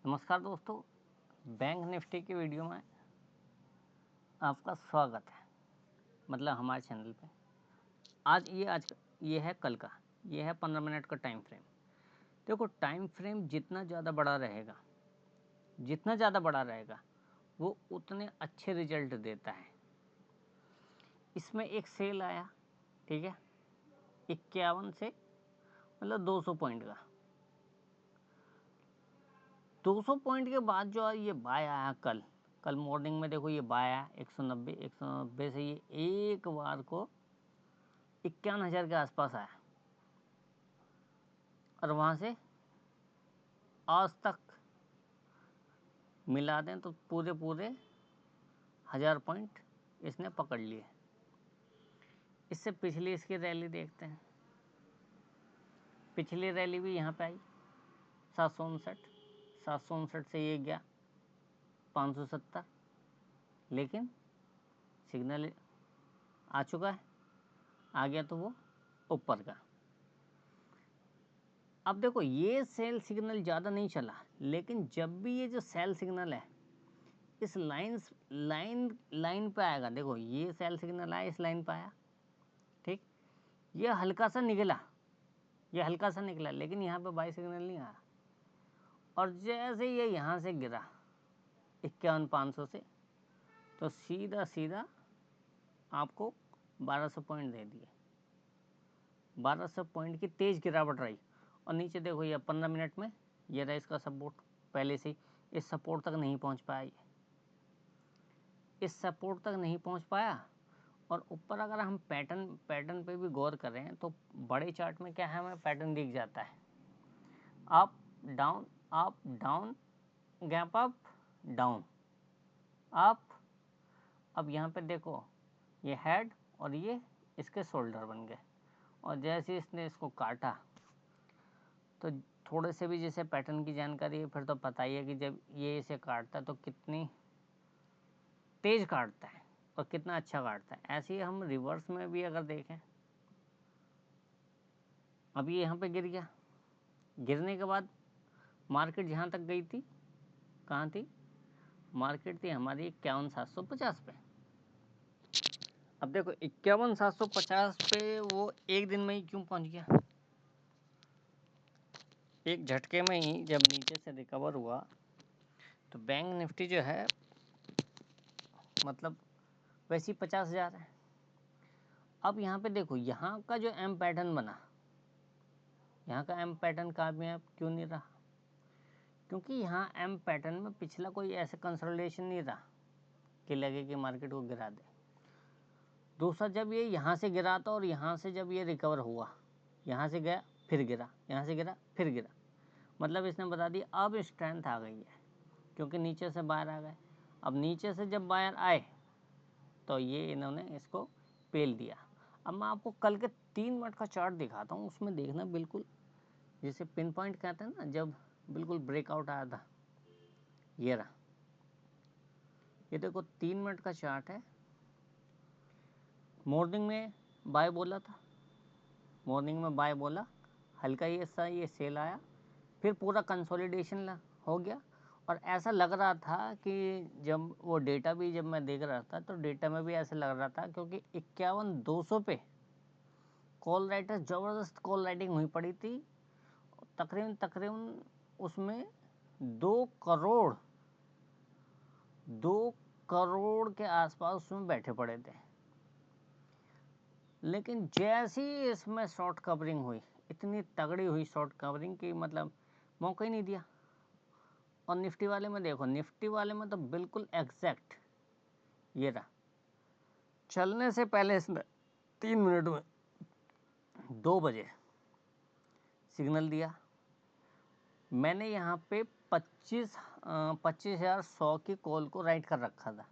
नमस्कार दोस्तों, bank Nifty की वीडियो में आपका स्वागत है। मतलब हमारे चैनल पे आज ये है कल का, ये है 15 मिनट का टाइम फ्रेम। देखो, टाइम फ्रेम जितना ज़्यादा बड़ा रहेगा वो उतने अच्छे रिजल्ट देता है। इसमें एक सेल आया, ठीक है, 51 से मतलब 200 पॉइंट का। 200 पॉइंट के बाद जो ये बाय आया कल मॉर्निंग में, देखो ये बाय आया 190 से ये एक बार को 51,000 के आसपास आया और वहाँ से आज तक मिला दें तो पूरे 1000 पॉइंट इसने पकड़ लिए। इससे पिछली इसकी रैली देखते हैं। पिछली रैली भी यहाँ पे आई 759 से ये गया 570, लेकिन सिग्नल आ चुका है, आ गया तो वो ऊपर का। अब देखो, ये सेल सिग्नल ज़्यादा नहीं चला, लेकिन जब भी ये जो सेल सिग्नल है इस लाइन पे आएगा। देखो, ये सेल सिग्नल आया, इस लाइन पे आया, ठीक, ये हल्का सा निकला, लेकिन यहाँ पे बाई सिग्नल नहीं आया। और जैसे ये यहाँ से गिरा 51,500 से, तो सीधा आपको 1200 पॉइंट दे दिए। 1200 पॉइंट की तेज़ गिरावट रही। और नीचे देखो, ये 15 मिनट में ये रहा इसका सपोर्ट, पहले से इस सपोर्ट तक नहीं पहुँच पाया और ऊपर अगर हम पैटर्न पे भी गौर करें तो बड़े चार्ट में क्या है, हमें पैटर्न दिख जाता है, up down gap up down up. अब यहाँ पे देखो, ये हेड और ये इसके शोल्डर बन गए, और जैसे इसने इसको काटा तो थोड़े से भी जैसे पैटर्न की जानकारी है, फिर तो पता ही है कि जब ये इसे काटता है तो कितनी तेज काटता है और कितना अच्छा काटता है। ऐसे ही हम रिवर्स में भी अगर देखें, अभी यहाँ पे गिर गया, गिरने के बाद मार्केट जहाँ तक गई थी, कहाँ थी मार्केट, थी हमारी 51,750 पे। अब देखो 51,750 पे वो एक दिन में ही क्यों पहुँच गया, एक झटके में ही जब नीचे से रिकवर हुआ। तो बैंक निफ्टी जो है मतलब वैसे ही 50,000 है। अब यहाँ पे देखो, यहाँ का जो एम पैटर्न बना, यहाँ का एम पैटर्न कामयाब क्यों नहीं रहा, क्योंकि यहाँ एम पैटर्न में पिछला कोई ऐसा कंसोलिडेशन नहीं रहा कि लगे कि मार्केट को गिरा दे। दूसरा, जब ये यहाँ से गिरा था और यहाँ से जब ये रिकवर हुआ, यहाँ से गया फिर गिरा, यहाँ से गिरा फिर गिरा, मतलब इसने बता दिया अब स्ट्रेंथ आ गई है, क्योंकि नीचे से बाहर आ गए। अब नीचे से जब बाहर आए तो ये इन्होंने इसको पेल दिया। अब मैं आपको कल के 3 मिनट का चार्ट दिखाता हूँ, उसमें देखना बिल्कुल जिसे पिन पॉइंट कहते हैं ना, जब बिल्कुल ब्रेकआउट आया था, ये रहा। ये देखो 3 मिनट का चार्ट है। मॉर्निंग में बाय बोला था, हल्का ये सेल आया, फिर पूरा कंसोलिडेशन हो गया। और ऐसा लग रहा था कि जब वो डेटा भी जब मैं देख रहा था तो डेटा में भी ऐसा लग रहा था, क्योंकि 51,200 पे कॉल राइटर ज़बरदस्त कॉल राइटिंग हुई पड़ी थी। तकरीबन उसमें 2 करोड़ के आसपास उसमें बैठे पड़े थे। लेकिन जैसी इसमें शॉर्ट कवरिंग हुई, इतनी तगड़ी हुई शॉर्ट कवरिंग की मतलब मौका ही नहीं दिया। और निफ्टी वाले में देखो, निफ्टी वाले में तो बिल्कुल एग्जैक्ट ये रहा, चलने से पहले इसने 3 मिनट में 2 बजे सिग्नल दिया। मैंने यहाँ पे 25,100 की कॉल को राइट कर रखा था।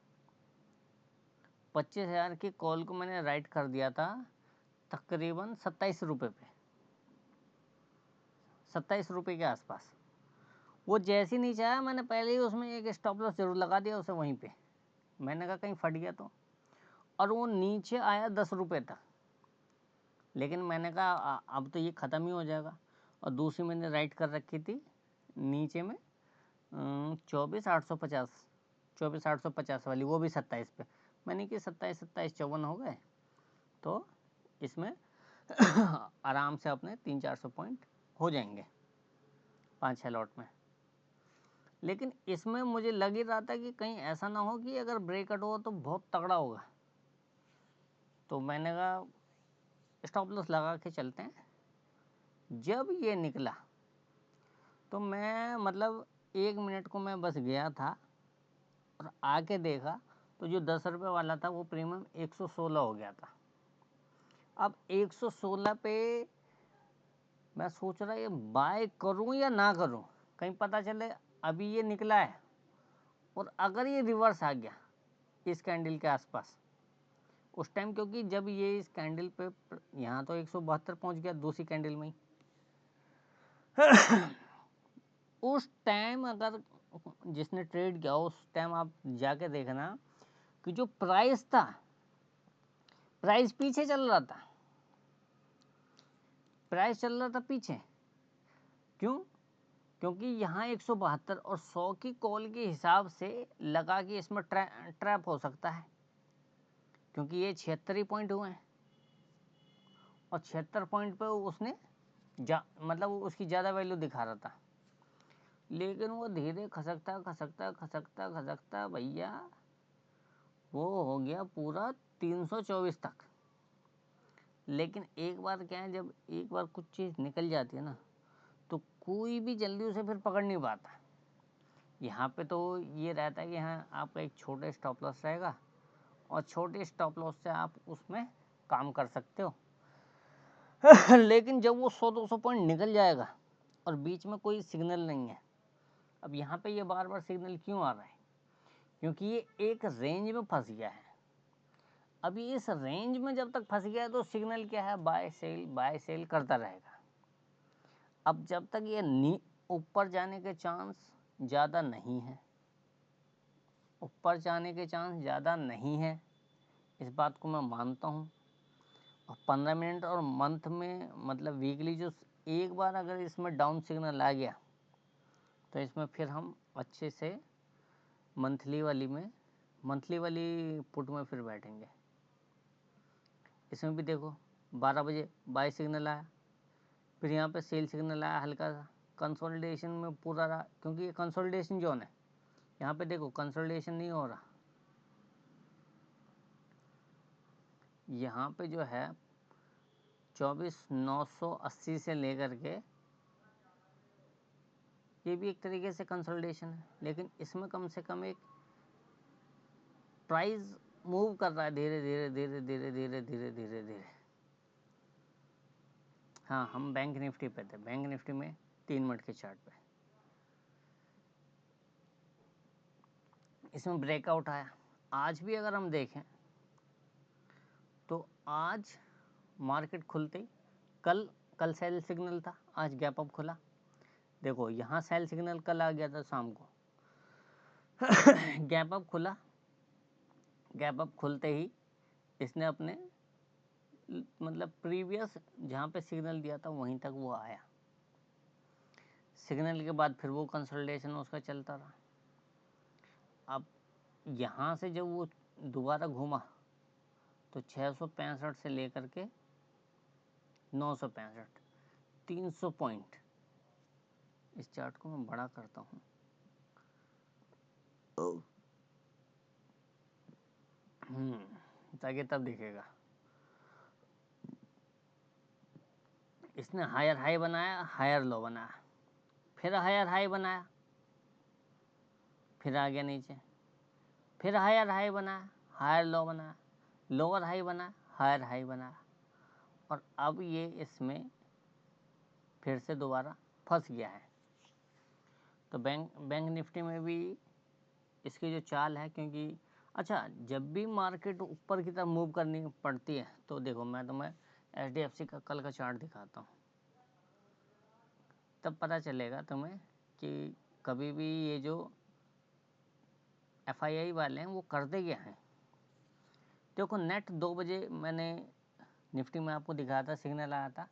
25,000 की कॉल को मैंने राइट कर दिया था तकरीबन 27 रुपये पे, 27 रुपये के आसपास। वो जैसे ही नीचे आया, मैंने पहले ही उसमें एक स्टॉप लॉस जरूर लगा दिया उसे वहीं पे। मैंने कहा कहीं फट गया तो। और वो नीचे आया 10 रुपये तक, लेकिन मैंने कहा अब तो ये ख़त्म ही हो जाएगा। और दूसरी मैंने राइट कर रखी थी नीचे में 24,850 वाली, वो भी 27 पे, मैंने कि 27, 27, 54 हो गए, तो इसमें आराम से अपने 300-400 पॉइंट हो जाएंगे 5-6 लॉट में। लेकिन इसमें मुझे लग ही रहा था कि कहीं ऐसा ना हो कि अगर ब्रेकआउट हो तो बहुत तगड़ा होगा, तो मैंने कहा स्टॉप लॉस लगा के चलते हैं। जब ये निकला तो मैं मतलब 1 मिनट को मैं बस गया था और आके देखा तो जो 10 रुपये वाला था वो प्रीमियम 116 हो गया था। अब 116 पे मैं सोच रहा ये बाय करूं या ना करूं, कहीं पता चले अभी ये निकला है और अगर ये रिवर्स आ गया इस कैंडल के आसपास उस टाइम, क्योंकि जब ये इस कैंडल पे यहाँ तो 172 पहुंच गया दूसरी कैंडल में ही उस टाइम अगर जिसने ट्रेड किया उस टाइम आप जाके देखना कि जो प्राइस था, प्राइस पीछे चल रहा था, प्राइस चल रहा था पीछे। क्यों? क्योंकि यहाँ 172 और 100 की कॉल के हिसाब से लगा कि इसमें ट्रैप हो सकता है, क्योंकि ये 76 ही पॉइंट हुए हैं और 76 पॉइंट पे उसने मतलब उसकी ज़्यादा वैल्यू दिखा रहा था। लेकिन वो धीरे खसकता खसकता खसकता खसकता भैया वो हो गया पूरा 324 तक। लेकिन एक बार क्या है, जब एक बार कुछ चीज़ निकल जाती है ना तो कोई भी जल्दी उसे फिर पकड़ नहीं पाता। यहाँ पे तो ये रहता है कि हाँ आपका एक छोटा स्टॉप लॉस रहेगा और छोटे स्टॉप लॉस से आप उसमें काम कर सकते हो लेकिन जब वो 100-200 पॉइंट निकल जाएगा और बीच में कोई सिग्नल नहीं है, अब यहाँ पे ये बार बार सिग्नल क्यों आ रहा है? क्योंकि ये एक रेंज में फंस गया है। अभी इस रेंज में जब तक फंस गया है तो सिग्नल क्या है, बाय सेल करता रहेगा। अब जब तक ये ऊपर जाने के चांस ज़्यादा नहीं है, ऊपर जाने के चांस ज़्यादा नहीं है, इस बात को मैं मानता हूँ। और 15 मिनट और मंथ में मतलब वीकली जो एक बार अगर इसमें डाउन सिग्नल आ गया तो इसमें फिर हम अच्छे से मंथली वाली पुट में फिर बैठेंगे। इसमें भी देखो 12 बजे बाय सिग्नल आया, फिर यहाँ पे सेल सिग्नल आया, हल्का सा कंसोलिडेशन में पूरा रहा, क्योंकि ये कंसोलिडेशन जोन है। यहाँ पे देखो कंसोलिडेशन नहीं हो रहा, यहाँ पे जो है 24,980 से लेकर के ये भी एक तरीके से कंसोलिडेशन है, लेकिन इसमें कम से कम एक प्राइस मूव कर रहा है धीरे धीरे धीरे धीरे धीरे धीरे धीरे धीरे। हाँ, हम बैंक निफ्टी पे थे, बैंक निफ्टी में 3 मिनट के चार्ट पे इसमें ब्रेकआउट आया। आज भी अगर हम देखें तो आज मार्केट खुलते ही कल सेल सिग्नल था, आज गैप अप खुला। देखो यहाँ सेल सिग्नल कल आ गया था शाम को गैप अप खुला, गैप अप खुलते ही इसने अपने मतलब प्रीवियस जहाँ पे सिग्नल दिया था वहीं तक वो आया। सिग्नल के बाद फिर वो कंसोलिडेशन उसका चलता रहा। अब यहाँ से जब वो दोबारा घूमा तो 665 से लेकर के 965, 300 पॉइंट। इस चार्ट को मैं बड़ा करता हूँ ताकि तब दिखेगा। इसने हायर हाई बनाया, हायर लो बनाया, फिर हायर हाई बनाया, फिर आ गया नीचे, फिर हायर हाई बनाया, हायर लो बनाया, लोअर हाई बनाया, हायर हाई बनाया, और अब ये इसमें फिर से दोबारा फंस गया है। तो बैंक निफ्टी में भी इसकी जो चाल है, क्योंकि अच्छा जब भी मार्केट ऊपर की तरफ मूव करनी पड़ती है तो देखो मैं तुम्हें HDFC का कल का चार्ट दिखाता हूँ, तब पता चलेगा तुम्हें कि कभी भी ये जो FII वाले हैं वो करते क्या हैं। देखो नेट 2 बजे मैंने निफ्टी में आपको दिखाया था, सिग्नल आया था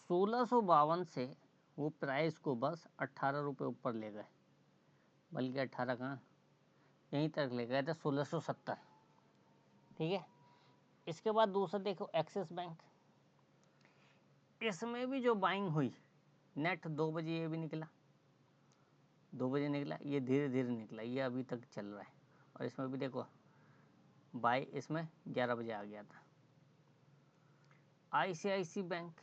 1652 से वो प्राइस को बस 18 रुपये ऊपर ले गए, बल्कि 18 कहाँ, यहीं तक ले गए थे 1670। ठीक है। इसके बाद दूसरा देखो एक्सिस बैंक, इसमें भी जो बाइंग हुई नेट 2 बजे ये भी निकला, 2 बजे निकला, ये धीरे धीरे निकला, ये अभी तक चल रहा है। और इसमें भी देखो बाई इसमें 11 बजे आ गया था। ICICI बैंक,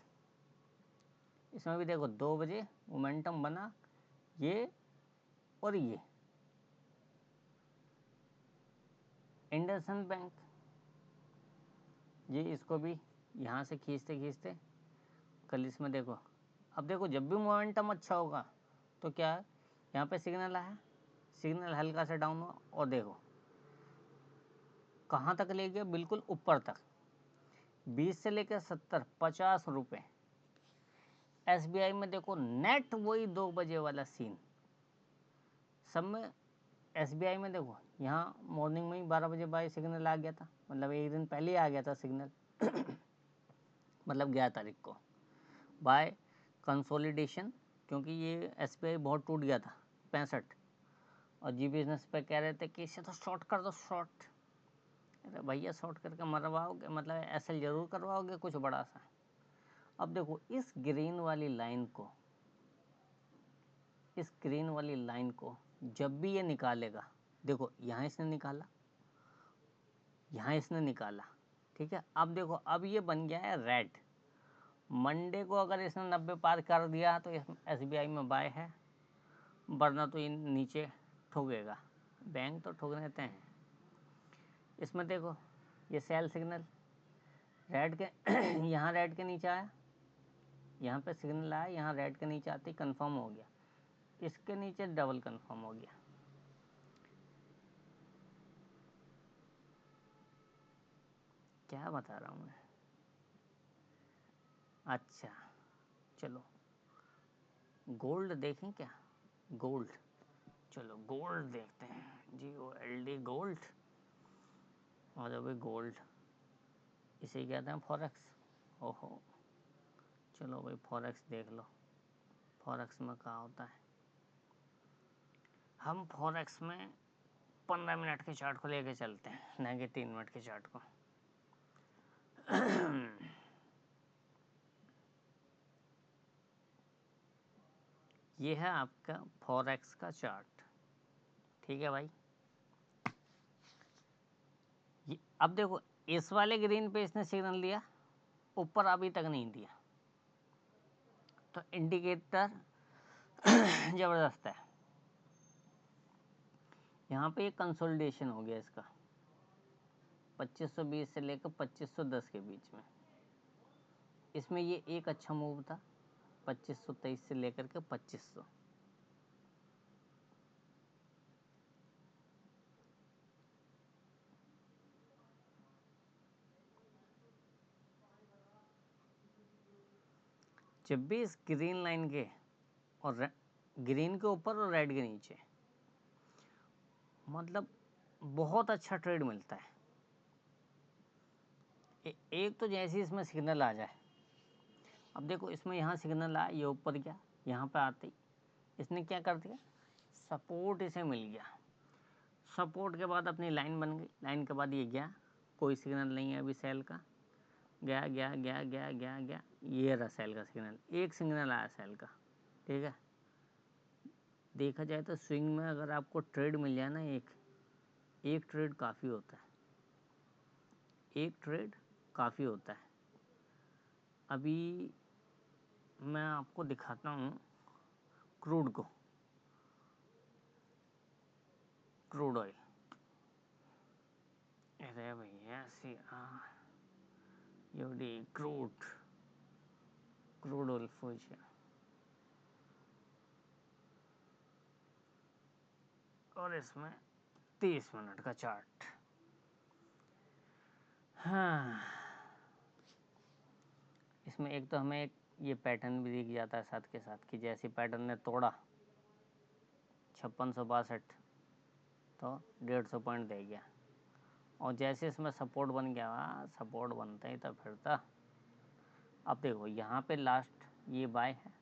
इसमें भी देखो 2 बजे मोमेंटम बना, ये और ये। इंडसइंड बैंक, ये इसको भी यहाँ से खींचते खींचते कल इसमें देखो, अब देखो जब भी मोमेंटम अच्छा होगा तो क्या है, यहाँ पे सिग्नल आया, सिग्नल हल्का सा डाउन हुआ और देखो कहाँ तक ले गया, बिल्कुल ऊपर तक, 20 से लेकर 70, 50 रुपये। SBI में देखो नेट वही 2 बजे वाला सीन, सब में। SBI में देखो यहाँ मॉर्निंग में ही 12 बजे बाय सिग्नल आ गया था, मतलब एक दिन पहले ही आ गया था सिग्नल मतलब 11 तारीख को बाय कंसोलिडेशन, क्योंकि ये SBI बहुत टूट गया था 65, और जी बिजनेस पे कह रहे थे कि इसे तो शॉर्ट कर दो, शॉर्ट। अरे भैया शॉर्ट करके मरवाओगे, मतलब SL जरूर करवाओगे कुछ बड़ा सा। अब देखो इस ग्रीन वाली लाइन को, इस ग्रीन वाली लाइन को जब भी ये निकालेगा, देखो यहाँ इसने निकाला, यहाँ इसने निकाला, ठीक है। अब देखो अब ये बन गया है रेड। मंडे को अगर इसने 90 पार कर दिया तो SBI में बाय है, वरना तो ये नीचे ठोकेगा। बैंक तो ठोक देते हैं। इसमें देखो ये सेल सिग्नल रेड के यहाँ रेड के नीचे आया, यहाँ पे सिग्नल आया, यहाँ रेड के नीचे आते ही कंफर्म हो गया, इसके नीचे डबल कंफर्म हो गया। क्या बता रहा हूँ मैं। अच्छा चलो गोल्ड देखें क्या, गोल्ड, चलो गोल्ड देखते हैं, GOLD गोल्ड। और अभी गोल्ड इसे कहते हैं फॉरेक्स। ओहो चलो भाई फॉरेक्स देख लो, फॉरेक्स में क्या होता है। हम फॉरेक्स में 15 मिनट के चार्ट को लेके चलते हैं, ना कि 3 मिनट के चार्ट को। ये है आपका फॉरेक्स का चार्ट, ठीक है भाई। अब देखो इस वाले ग्रीन पे इसने सिग्नल दिया, ऊपर अभी तक नहीं दिया, तो इंडिकेटर जबरदस्त है। यहाँ पे एक कंसोलिडेशन हो गया इसका 2520 से लेकर 2510 के बीच में। इसमें ये एक अच्छा मूव था 2523 से लेकर के 2500। जब भी इस ग्रीन लाइन के और ग्रीन के ऊपर और रेड के नीचे, मतलब बहुत अच्छा ट्रेड मिलता है। एक तो जैसे इसमें सिग्नल आ जाए, अब देखो इसमें यहाँ सिग्नल आया, ये ऊपर गया, यहाँ पे आते ही इसने क्या कर दिया, सपोर्ट इसे मिल गया। सपोर्ट के बाद अपनी लाइन बन गई, लाइन के बाद ये गया, कोई सिग्नल नहीं है अभी सेल का, गया गया गया गया गया गया, ये रहा सेल का सिग्नल, एक सिग्नल आया सेल का, ठीक है। देखा जाए तो स्विंग में अगर आपको ट्रेड मिल जाए ना, एक ट्रेड काफ़ी होता है, एक ट्रेड काफ़ी होता है। अभी मैं आपको दिखाता हूँ क्रूड को, क्रूड ऑयल, अरे भैया यूडी क्रूड ऑयल फ्यूचर, और इसमें 30 मिनट का चार्ट। हाँ इसमें एक तो हमें एक ये पैटर्न भी दिख जाता है साथ के साथ, कि जैसे पैटर्न ने तोड़ा 5662, तो 150 पॉइंट दे गया, और जैसे इसमें सपोर्ट बन गया, सपोर्ट बनता ही तो फिर था। अब देखो यहाँ पे लास्ट ये बाय है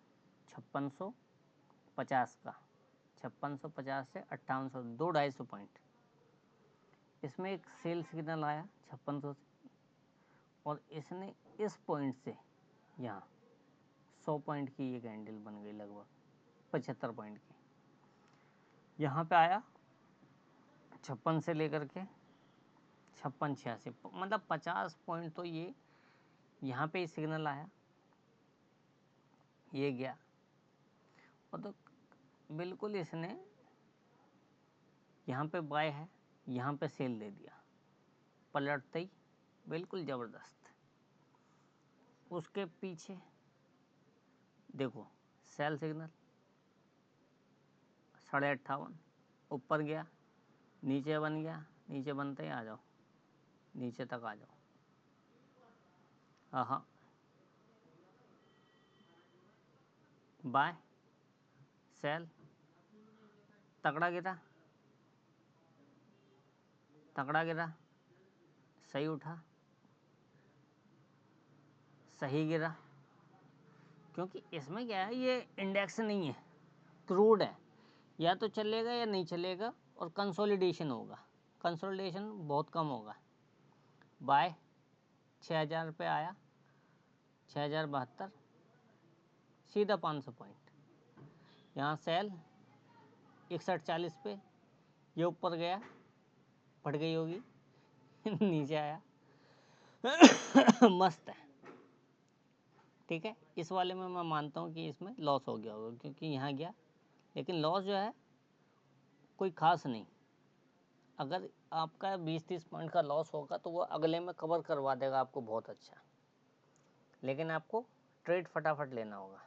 5650 का, 5650 से 5800, 2-250 पॉइंट। इसमें एक सेल सिग्नल आया 5600 से, और इसने इस पॉइंट से यहाँ 100 पॉइंट की ये कैंडल बन गई, लगभग 75 पॉइंट की। यहाँ पे आया 56 से लेकर के 5686, मतलब 50 पॉइंट तो ये यहाँ पे सिग्नल आया, ये गया, और तो बिल्कुल इसने यहाँ पे बाय है, यहाँ पे सेल दे दिया, पलटते ही बिल्कुल ज़बरदस्त। उसके पीछे देखो सेल सिग्नल 58.5 ऊपर गया, नीचे बन गया, नीचे बनते ही आ जाओ, नीचे तक आ जाओ। हाँ, बाय सेल, तगड़ा गिरा, तगड़ा गिरा, सही उठा, सही गिरा, क्योंकि इसमें क्या है, ये इंडेक्स नहीं है, क्रूड है, या तो चलेगा या नहीं चलेगा, और कंसोलिडेशन होगा, कंसोलिडेशन बहुत कम होगा। बाय 6000 पे आया, 6072, सीधा 500 पॉइंट। यहाँ सेल 6140 पे, ये ऊपर गया, फट गई होगी नीचे आया मस्त है, ठीक है। इस वाले में मैं मानता हूँ कि इसमें लॉस हो गया होगा, क्योंकि यहाँ गया, लेकिन लॉस जो है कोई खास नहीं। अगर आपका 20-30 पॉइंट का लॉस होगा तो वो अगले में कवर करवा देगा आपको बहुत अच्छा, लेकिन आपको ट्रेड फटाफट लेना होगा।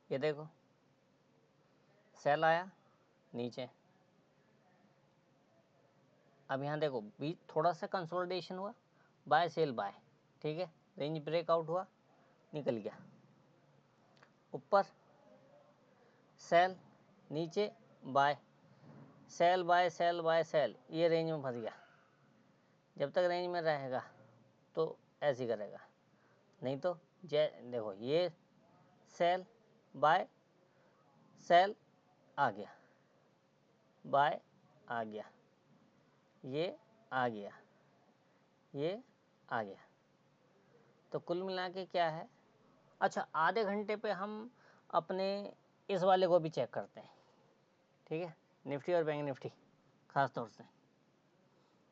ये देखो सेल आया नीचे, अब यहाँ देखो बीच थोड़ा सा कंसोलिडेशन हुआ, बाय सेल बाय, ठीक है, रेंज ब्रेकआउट हुआ, निकल गया ऊपर, सेल नीचे, buy sell buy sell buy sell, ये रेंज में फंस गया। जब तक रेंज में रहेगा तो ऐसे ही करेगा, नहीं तो देखो ये सेल बाय सेल आ गया, बाय आ गया, ये आ गया, ये आ गया, तो कुल मिला के क्या है। अच्छा, आधे घंटे पे हम अपने इस वाले को भी चेक करते हैं, ठीक है, निफ्टी और बैंक निफ्टी खास तौर से,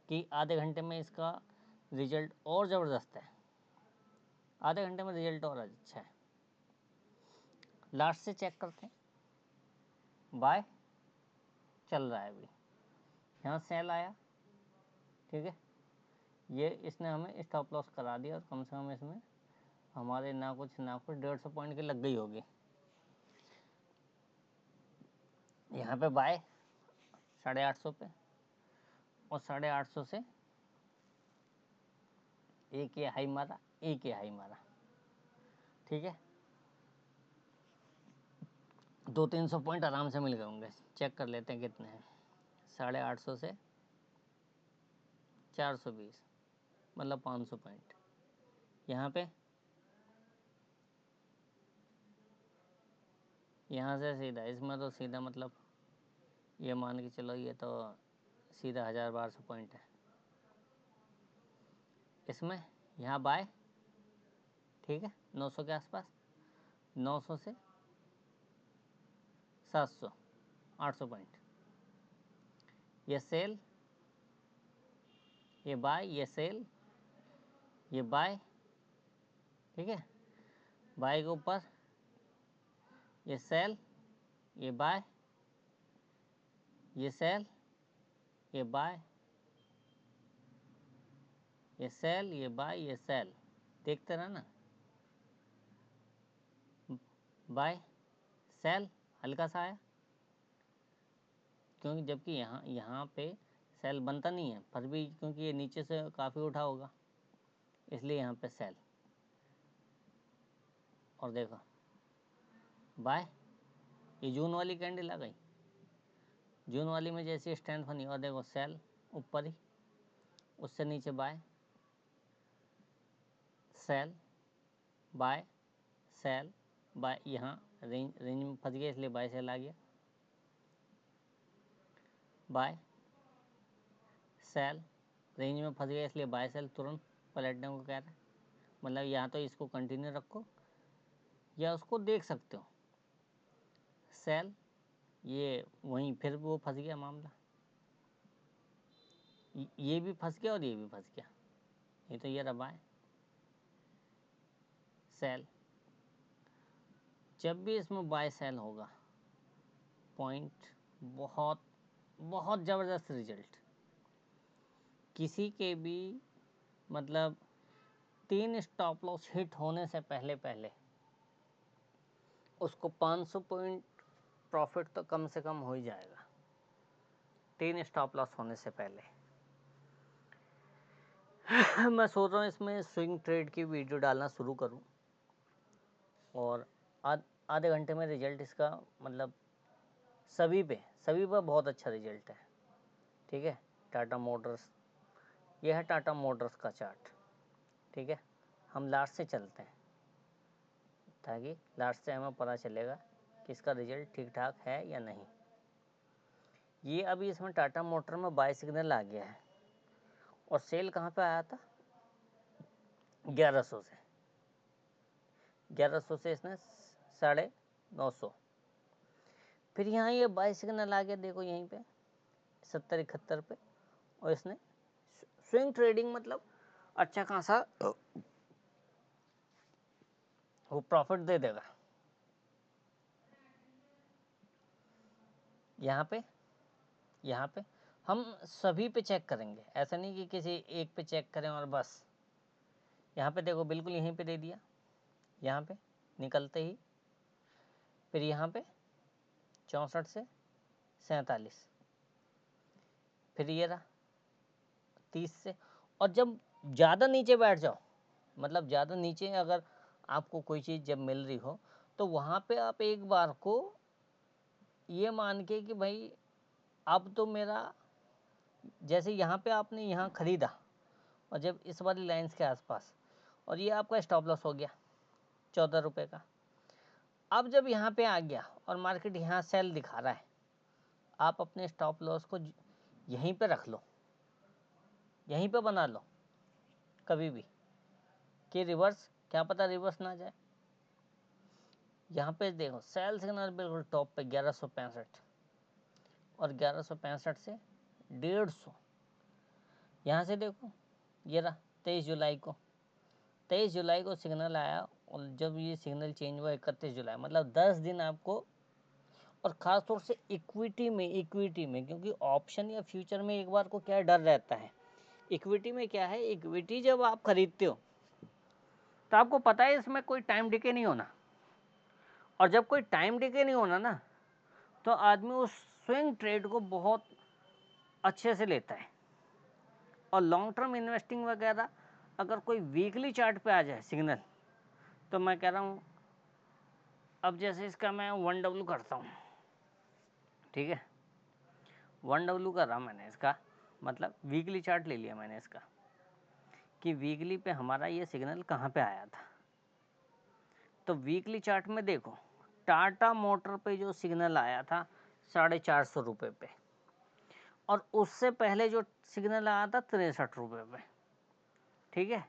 कि आधे घंटे में इसका रिजल्ट और ज़बरदस्त है, आधे घंटे में रिजल्ट और अच्छा है। लास्ट से चेक करते हैं, बाय चल रहा है अभी, यहाँ सेल आया, ठीक है, ये इसने हमें स्टॉप लॉस करा दिया, और कम से कम इसमें हमारे ना कुछ 150 पॉइंट की लग गई होगी। यहाँ पे बाय 850 पे, और 850 से एक ये हाई मारा, एक ये हाई मारा, ठीक है, 200-300 पॉइंट आराम से मिल गए होंगे। चेक कर लेते हैं कितने हैं, 850 से 420, मतलब 500 पॉइंट। यहाँ पे यहाँ से सीधा, इसमें तो सीधा मतलब ये मान के चलो, ये तो सीधा 1000-1200 पॉइंट है इसमें। यहाँ बाय, ठीक है, 900 के आसपास, 900 से 700, 800 पॉइंट, ये सेल, ये बाय, ये सेल, ये बाय, ठीक है, बाय के ऊपर ये सेल, ये बाय, ये सेल, ये बाय, ये सेल, ये बाय, ये सेल, देखते रहे ना, बाय सेल हल्का सा आया, क्योंकि जबकि यहाँ पे सेल बनता नहीं है, पर भी क्योंकि ये नीचे से काफ़ी उठा होगा, इसलिए यहाँ पे सेल, और देखो बाय, ये जून वाली कैंडल आ गई, जून वाली में जैसी स्ट्रेंथ बनी, और देखो सेल ऊपर ही, उससे नीचे buy sell buy sell buy, यहाँ रेंज में फंस गया इसलिए बाय सेल आ गया, बाय सेल, रेंज में फंस गया इसलिए बाय सेल तुरंत पलटने को कह रहा है। मतलब या तो इसको कंटिन्यू रखो या उसको देख सकते हो, सेल, ये वहीं फिर वो फंस गया मामला, ये भी फंस गया और ये भी फंस गया। ये तो ये रहा बाय सेल, जब भी इसमें बाय सेल होगा पॉइंट बहुत बहुत ज़बरदस्त रिजल्ट, किसी के भी मतलब 3 स्टॉप लॉस हिट होने से पहले पहले उसको 500 पॉइंट प्रॉफिट तो कम से कम हो ही जाएगा, 3 स्टॉप लॉस होने से पहले। मैं सोच रहा हूँ इसमें स्विंग ट्रेड की वीडियो डालना शुरू करूँ और आधे घंटे में रिजल्ट इसका मतलब सभी पर बहुत अच्छा रिजल्ट है। ठीक है, टाटा मोटर्स, ये है टाटा मोटर्स का चार्ट। ठीक है, हम लास्ट से चलते हैं ताकि लास्ट से हमें पता चलेगा कि इसका रिजल्ट ठीक ठाक है या नहीं। ये अभी इसमें टाटा मोटर में बाय सिग्नल आ गया है और सेल कहाँ पे आया था, 1100 से, 1100 से इसने 950, फिर यहाँ ये बाय सिग्नल आ गया, देखो यहीं पे 70-71 पे, और इसने स्विंग ट्रेडिंग मतलब अच्छा खासा वो प्रॉफिट दे देगा। यहाँ पे हम सभी पे चेक करेंगे, ऐसा नहीं कि किसी एक पे चेक करें और बस। यहाँ पे देखो बिल्कुल यहीं पे दे दिया, यहाँ पे निकलते ही, फिर यहाँ पे 64 से 47, फिर ये रहा 30 से, और जब ज़्यादा नीचे बैठ जाओ, मतलब ज़्यादा नीचे अगर आपको कोई चीज़ जब मिल रही हो तो वहाँ पे आप एक बार को ये मान के कि भाई अब तो मेरा, जैसे यहाँ पे आपने यहाँ ख़रीदा और जब इस वाली लाइन्स के आसपास, और ये आपका स्टॉप लॉस हो गया 14 रुपये का, अब जब यहाँ पे आ गया और मार्केट यहाँ सेल दिखा रहा है, आप अपने स्टॉप लॉस को यहीं पे रख लो, यहीं पे बना लो कभी भी, कि रिवर्स, क्या पता रिवर्स ना जाए। यहाँ पे देखो सेल सिग्नल बिल्कुल टॉप पे 1165, और 1165 से 150, यहाँ से देखो ये रहा 23 जुलाई को सिग्नल आया, और जब ये सिग्नल चेंज हुआ 31 जुलाई, मतलब 10 दिन आपको, और ख़ास तौर से इक्विटी में, क्योंकि ऑप्शन या फ्यूचर में एक बार को क्या डर रहता है, इक्विटी में क्या है, इक्विटी जब आप खरीदते हो तो आपको पता है इसमें कोई टाइम डिके नहीं होना, और जब कोई टाइम डिके नहीं होना ना तो आदमी उस स्विंग ट्रेड को बहुत अच्छे से लेता है। और लॉन्ग टर्म इन्वेस्टिंग वगैरह अगर कोई वीकली चार्ट पे आ जाए सिग्नल, तो मैं कह रहा हूँ, अब जैसे इसका मैं 1W करता हूँ, ठीक है, 1W कर रहा मैंने इसका, मतलब वीकली चार्ट ले लिया मैंने इसका, कि वीकली पे हमारा ये सिग्नल कहाँ पे आया था। तो वीकली चार्ट में देखो टाटा मोटर पे जो सिग्नल आया था 450 रुपये पे, और उससे पहले जो सिग्नल आया था 63 रुपये पे। ठीक है,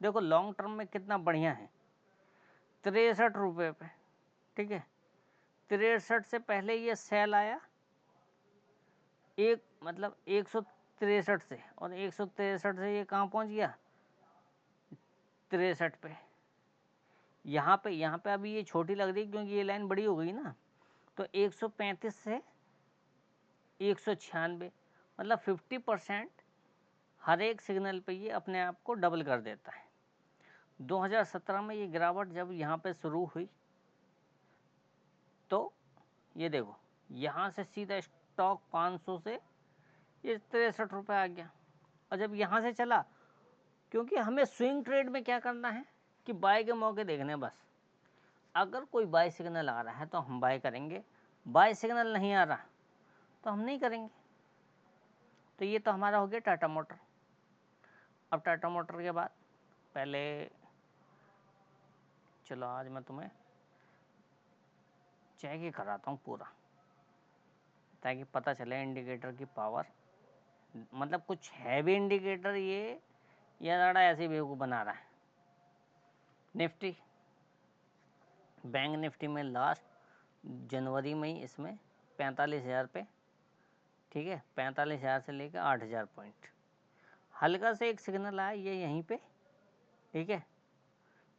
देखो लॉन्ग टर्म में कितना बढ़िया है, 63 रुपये पे। ठीक है, 63 से पहले ये सेल आया एक, मतलब 163 से, और 163 से ये कहाँ पहुँच गया, 63 पे। यहाँ पे अभी ये छोटी लग रही क्योंकि ये लाइन बड़ी हो गई ना, तो 135 से 196, मतलब 50% हर एक सिग्नल पे ये अपने आप को डबल कर देता है। 2017 में ये गिरावट जब यहाँ पे शुरू हुई तो ये देखो यहाँ से सीधा स्टॉक 500 से ये 63 रुपये आ गया, और जब यहाँ से चला, क्योंकि हमें स्विंग ट्रेड में क्या करना है कि बाय के मौके देखने बस, अगर कोई बाय सिग्नल आ रहा है तो हम बाय करेंगे, बाय सिग्नल नहीं आ रहा तो हम नहीं करेंगे। तो ये तो हमारा हो गया टाटा मोटर। अब टाटा मोटर के बाद पहले चलो आज मैं तुम्हें चेक ही कराता हूँ पूरा, ताकि पता चले इंडिकेटर की पावर। मतलब कुछ है भी इंडिकेटर ये, या ज़्यादा ऐसे ही बेवकूफ़ बना रहा है। निफ्टी, बैंक निफ्टी में लास्ट जनवरी में ही इसमें 45,000 पे, ठीक है, 45,000 से लेकर 8,000 पॉइंट। हल्का से एक सिग्नल आया ये यहीं पे, ठीक है,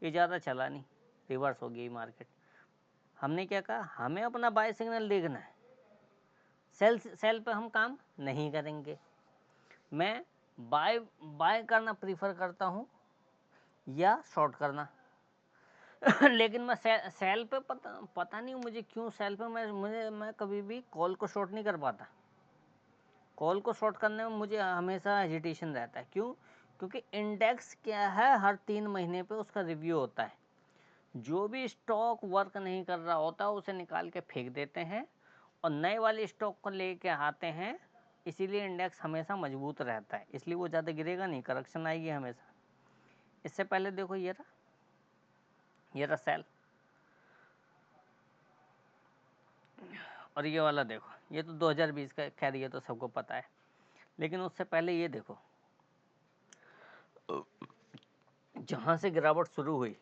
ये ज़्यादा चला नहीं, रिवर्स हो गई मार्केट। हमने क्या कहा, हमें अपना बाय सिग्नल देखना है, सेल पे हम काम नहीं करेंगे। मैं बाय करना प्रीफर करता हूँ या शॉर्ट करना। लेकिन मैं सेल पे पता नहीं मुझे क्यों सेल पे मैं कभी भी कॉल को शॉर्ट नहीं कर पाता। कॉल को शॉर्ट करने में मुझे हमेशा हेजिटेशन रहता है। क्यों? क्योंकि इंडेक्स क्या है, हर 3 महीने पे उसका रिव्यू होता है। जो भी स्टॉक वर्क नहीं कर रहा होता उसे निकाल के फेंक देते हैं और नए वाले स्टॉक को लेके आते हैं, इसीलिए इंडेक्स हमेशा मजबूत रहता है, इसलिए वो ज़्यादा गिरेगा नहीं, करेक्शन आएगी हमेशा। इससे पहले देखो ये रहा सेल, और ये वाला देखो, ये तो 2020 का, खैर ये तो सबको पता है। लेकिन उससे पहले ये देखो, जहाँ से गिरावट शुरू हुई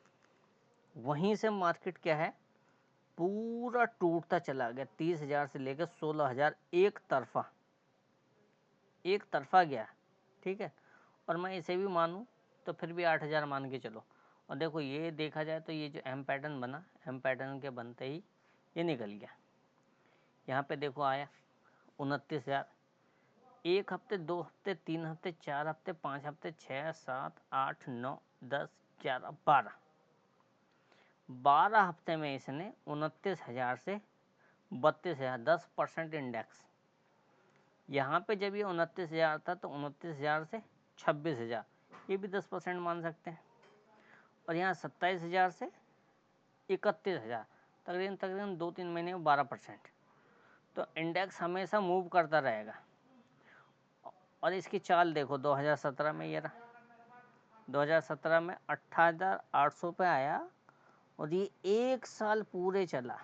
वहीं से मार्केट क्या है, पूरा टूटता चला गया। 30,000 से लेकर 16,000 एक तरफा गया, ठीक है। और मैं इसे भी मानूं तो फिर भी 8,000 मान के चलो। और देखो ये देखा जाए तो ये जो एम पैटर्न बना, एम पैटर्न के बनते ही ये निकल गया। यहाँ पे देखो आया 29,000, 1 हफ्ते, 2 हफ्ते, 3 हफ्ते, 4 हफ्ते, 5 हफ्ते, 6, 7, 8, 9, 10, 11, 12 हफ्ते में इसने 29,000 से 32,000, 10% इंडेक्स। यहाँ पे जब ये 29,000 था तो 29,000 से 26,000, ये भी 10% मान सकते हैं। और यहाँ 27,000 से 31,000, तकरीबन 2-3 महीने में 12%। तो इंडेक्स हमेशा मूव करता रहेगा। और इसकी चाल देखो 2017 में, ये रहा 2017 में 18,800 पे आया और ये 1 साल पूरे चला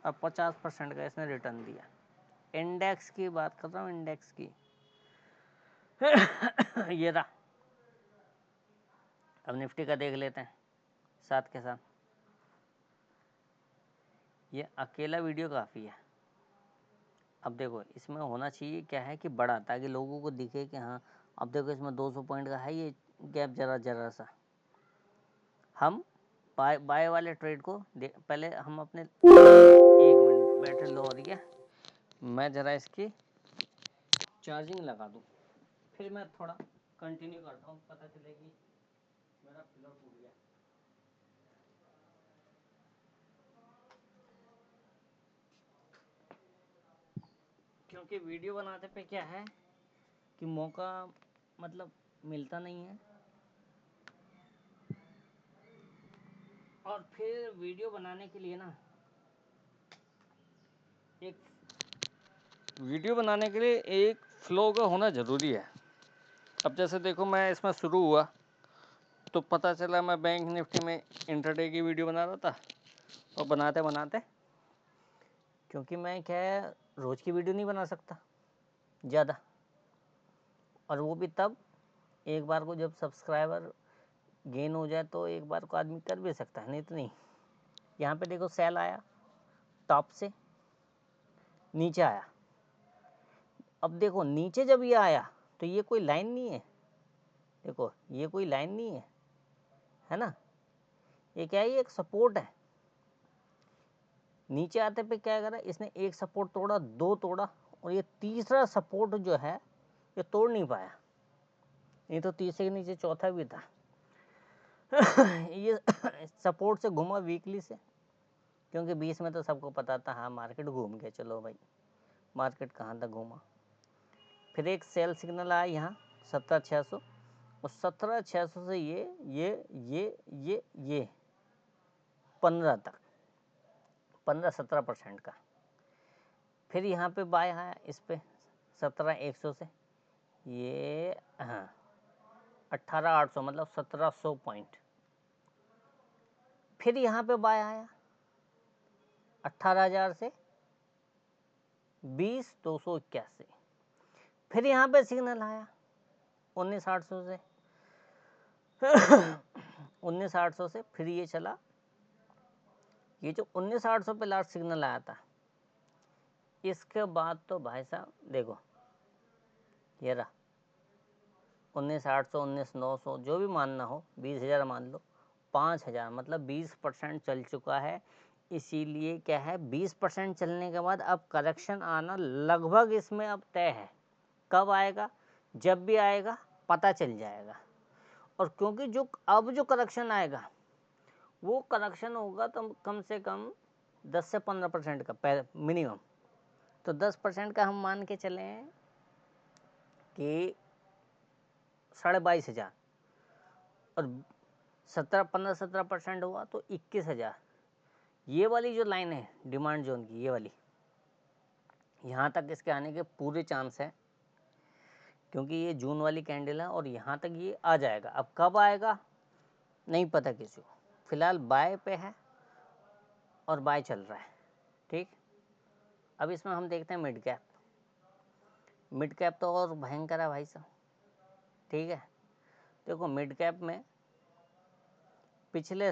और 50% का इसने रिटर्न दिया। इंडेक्स की बात कर रहा हूँ, इंडेक्स की। ये रहा। अब निफ्टी का देख लेते हैं साथ के साथ। ये अकेला वीडियो काफ़ी है। अब देखो इसमें होना चाहिए क्या है कि बड़ा, ताकि लोगों को दिखे कि हाँ, अब देखो इसमें 200 पॉइंट का है ये गैप, जरा सा। हम बाय वाले ट्रेड को पहले हम अपने 1 मिनट बैटरी लो हो रही है, मैं ज़रा इसकी चार्जिंग लगा दूँ, फिर मैं थोड़ा कंटिन्यू करता हूँ, पता चलेगी मेरा फिलर टूट गया। क्योंकि वीडियो बनाते पे क्या है कि मौका मतलब मिलता नहीं है, और फिर वीडियो बनाने के लिए ना, एक फ्लो का होना ज़रूरी है। अब जैसे देखो मैं इसमें शुरू हुआ तो पता चला मैं बैंक निफ्टी में इंट्राडे की वीडियो बना रहा था, और बनाते बनाते, क्योंकि मैं क्या है, रोज़ की वीडियो नहीं बना सकता ज़्यादा, और वो भी तब एक बार को जब सब्सक्राइबर गेन हो जाए तो एक बार को आदमी कर भी सकता है, नहीं तो नहीं। यहाँ पे देखो सेल आया, टॉप से नीचे आया। अब देखो नीचे जब ये आया तो ये कोई लाइन नहीं है, देखो ये कोई लाइन नहीं है ना, ये क्या है, ये एक सपोर्ट है। नीचे आते पे क्या करा इसने, एक सपोर्ट तोड़ा, 2 तोड़ा, और ये तीसरा सपोर्ट जो है ये तोड़ नहीं पाया, नहीं तो तीसरे के नीचे चौथा भी था। ये सपोर्ट से घूमा वीकली से, क्योंकि 20 में तो सबको पता था हाँ मार्केट घूम गया, चलो भाई मार्केट कहाँ तक घूमा। फिर एक सेल सिग्नल आया यहाँ 17,600, और 17,600 से ये 15 तक, 15-17% का। फिर यहाँ पे बाय आया इस पे 17,100 से, ये हाँ 18,800, मतलब 1,700 पॉइंट। फिर यहाँ पे बाय आया 18,000 से 20,281। फिर यहाँ पे सिग्नल आया 19,800 से 19,800 से फिर ये चला, ये जो 19,800 पे लास्ट सिग्नल आया था, इसके बाद तो भाई साहब देखो ये रहा 19,800 19,900 जो भी मानना हो, 20,000 मान लो, 5,000 मतलब 20% चल चुका है। इसीलिए क्या है, 20% चलने के बाद अब करेक्शन आना लगभग इसमें अब तय है। कब आएगा, जब भी आएगा पता चल जाएगा। और क्योंकि जो अब जो करेक्शन आएगा वो करेक्शन होगा तो कम से कम 10 से 15% का मिनिमम। तो 10% का हम मान के चलें कि 22,500 और 17% हुआ तो 21,000। ये वाली जो लाइन है डिमांड जोन की, ये वाली, यहाँ तक इसके आने के पूरे चांस है, क्योंकि ये जून वाली कैंडल है और यहाँ तक ये आ जाएगा। अब कब आएगा नहीं पता किसी को, फिलहाल बाय पे है और बाय चल रहा है। ठीक, अब इसमें हम देखते हैं मिड कैप। मिड कैप तो और भयंकर है भाई साहब। ठीक है, देखो मिड कैप में पिछले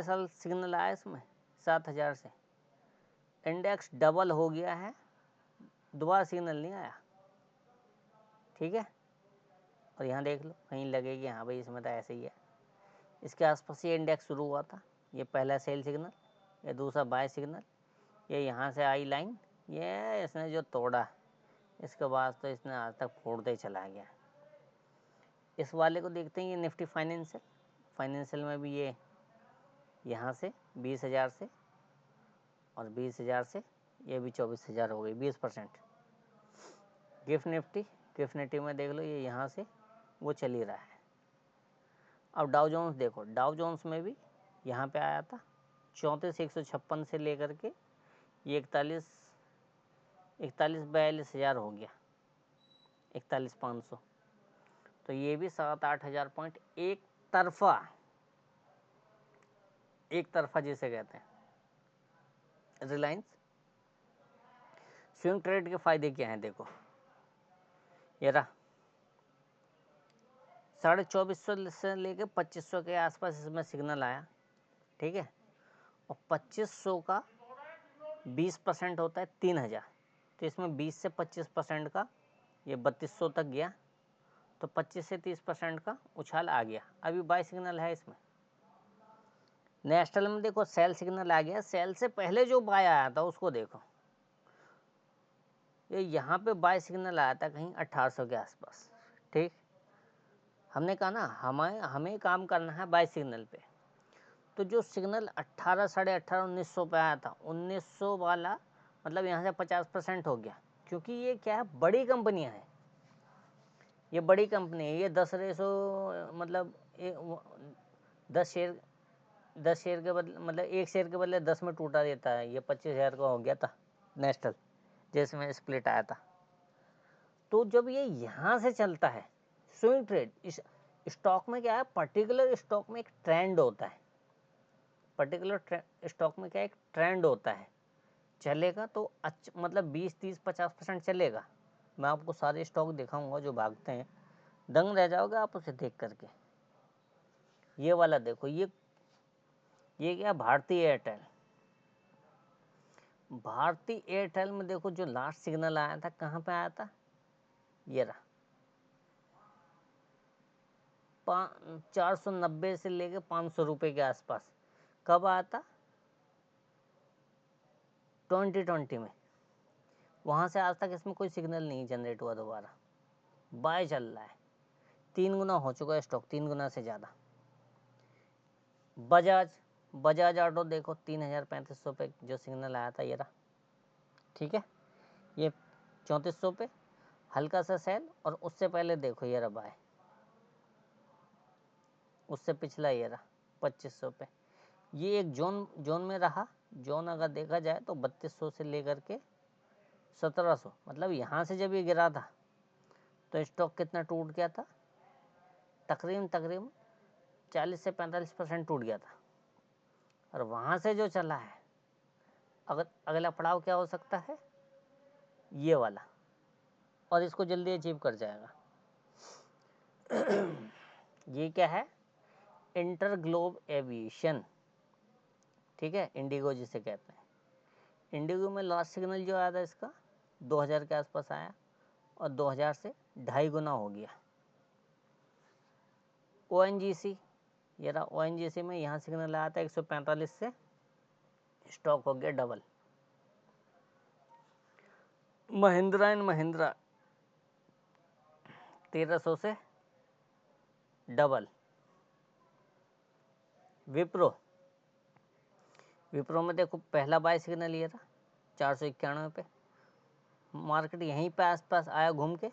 साल सिग्नल आया इसमें 7,000 से, इंडेक्स डबल हो गया है, दोबारा सिग्नल नहीं आया। ठीक है, और यहाँ देख लो कहीं लगेगी, हाँ भाई इसमें तो ऐसे ही है। इसके आसपास ये इंडेक्स शुरू हुआ था, ये पहला सेल सिग्नल, ये दूसरा बाय सिग्नल, ये यहाँ से आई लाइन, ये इसने जो तोड़ा, इसके बाद तो इसने आज तक फोड़ते ही चला गया। इस वाले को देखते हैं, ये निफ्टी फाइनेंशियल में भी ये यहाँ से 20,000 से और 20,000 से ये भी 24,000 हो गई, 20%। गिफ्ट निफ्टी में देख लो, ये यहाँ से वो चल ही रहा है। अब डाउ जोन्स देखो, डाउ जोन्स में भी यहाँ पे आया था 34,156 से लेकर के ये 41,42,000 हो गया, 41,500। तो ये भी 7-8 हज़ार पॉइंट एक तरफा जिसे कहते हैं। रिलायंस स्विंग ट्रेड के फायदे क्या हैं, देखो ये रहा 2450 से लेके 2500 के आसपास इसमें सिग्नल आया। ठीक है, और 2500 का 20% होता है 3,000, तो इसमें 20 से 25% का ये 3200 तक गया, तो 25 से 30% का उछाल आ गया। अभी बाय सिग्नल है इसमें। नेस्टल में देखो सेल सिग्नल आ गया, सेल से पहले जो बाय आया था उसको देखो, ये यहाँ पे बाय सिग्नल आया था कहीं 1800 के आसपास। ठीक, हमने कहा ना हमें काम करना है बाय सिग्नल पे। तो जो सिग्नल 18, 18.5, 1900 पे आया था, 1900 वाला मतलब यहाँ से 50% हो गया, क्योंकि ये क्या है, बड़ी कंपनियाँ हैं, ये बड़ी कंपनी है। ये 10 रेशो मतलब 10 शेयर के बदले, मतलब 1 शेयर के बदले 10 में टूटा देता है। ये 25,000 का हो गया था नेशनल, जिसमें स्प्लिट आया था। तो जब ये यहाँ से चलता है स्विंग ट्रेड, इस स्टॉक में क्या है, पर्टिकुलर स्टॉक में एक ट्रेंड होता है, पर्टिकुलर स्टॉक में क्या एक ट्रेंड होता है, चलेगा तो मतलब 20-30-50% चलेगा। मैं आपको सारे स्टॉक दिखाऊंगा जो भागते हैं, दंग रह जाओगे आप उसे देख करके। ये वाला देखो, ये क्या, भारतीय एयरटेल में देखो जो लास्ट सिग्नल आया था, कहाँ पे आया था, ये रहा 490 से लेके 500 रुपये के आसपास। कब आया था, 2020 में। वहाँ से आज तक इसमें कोई सिग्नल नहीं जनरेट हुआ, दोबारा बाय चल रहा है। 3 गुना हो चुका है स्टॉक, 3 गुना से ज़्यादा। बजाज ऑटो देखो 3,3500 पे जो सिग्नल आया था, ये रहा। ठीक है, ये 3400 पे हल्का सा सेल, और उससे पहले देखो ये रहा बाय, उससे पिछला ये रहा 2500 पे। ये एक जोन में रहा। जोन अगर देखा जाए तो 3200 से लेकर के 1700, मतलब यहाँ से जब ये गिरा था तो स्टॉक कितना टूट गया था, तकरीबन 40 से 45% टूट गया था। और वहाँ से जो चला है, अगर अगला पड़ाव क्या हो सकता है, ये वाला, और इसको जल्दी अचीव कर जाएगा। ये क्या है, इंटर ग्लोब एविएशन, ठीक है, इंडिगो जिसे कहते हैं। इंडिगो में लास्ट सिग्नल जो आया था इसका 2000 के आसपास आया, और 2000 से 2.5 गुना हो गया। ONGC, ये रहा ONGC में, यहाँ सिग्नल आया था 145 से, स्टॉक हो गया डबल। महिंद्रा एंड महिंद्रा 1300 से डबल। विप्रो में देखो पहला बाय सिग्नल ये था 491 पे, मार्केट यहीं पे आसपास आया घूम के,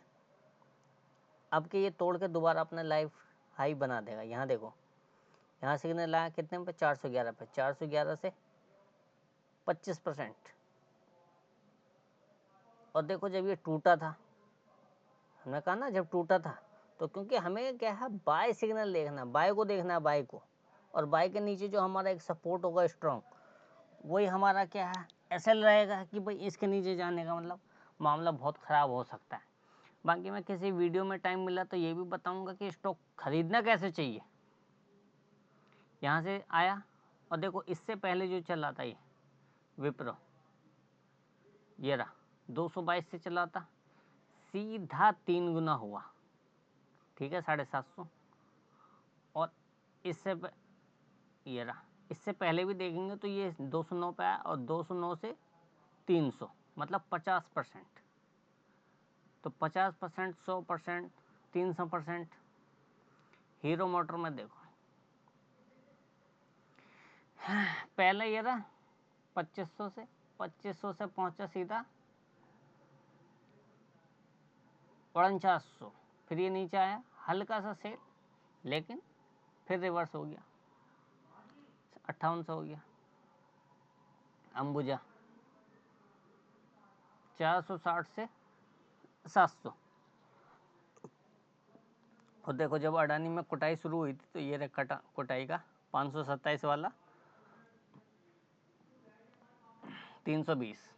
अब के ये तोड़ के दोबारा अपना लाइफ हाई बना देगा। यहाँ देखो, यहाँ सिग्नल आया कितने पे, 411 पे, 411 से 25%। और देखो जब ये टूटा था, हमने कहा ना जब टूटा था, तो क्योंकि हमें क्या है, बाय सिग्नल देखना, बाय को देखना है, बाय को, और बाय के नीचे जो हमारा एक सपोर्ट होगा स्ट्रॉन्ग, वही हमारा क्या है, एसएल रहेगा, कि भाई इसके नीचे जाने का मतलब मामला बहुत ख़राब हो सकता है। बाकी मैं किसी वीडियो में टाइम मिला तो ये भी बताऊंगा कि स्टॉक खरीदना कैसे चाहिए। यहाँ से आया, और देखो इससे पहले जो चला था ये विप्रो, ये रहा 222 से चला था, सीधा 3 गुना हुआ, ठीक है, 750। और इससे ये रहा, इससे पहले भी देखेंगे तो ये 209 पे आया, और 209 से 300, मतलब 50%। तो 50%, 100%, 300%। हीरो मोटर में देखो पहले ये रहा 2500 से पहुंचा सीधा 4900, फिर ये नीचे आया, हल्का सा सेल, लेकिन फिर रिवर्स हो गया, 5800 हो गया। अंबुजा 460 से 700। और देखो जब अडानी में कुटाई शुरू हुई थी, तो ये रहा कुटाई का 527 वाला 320।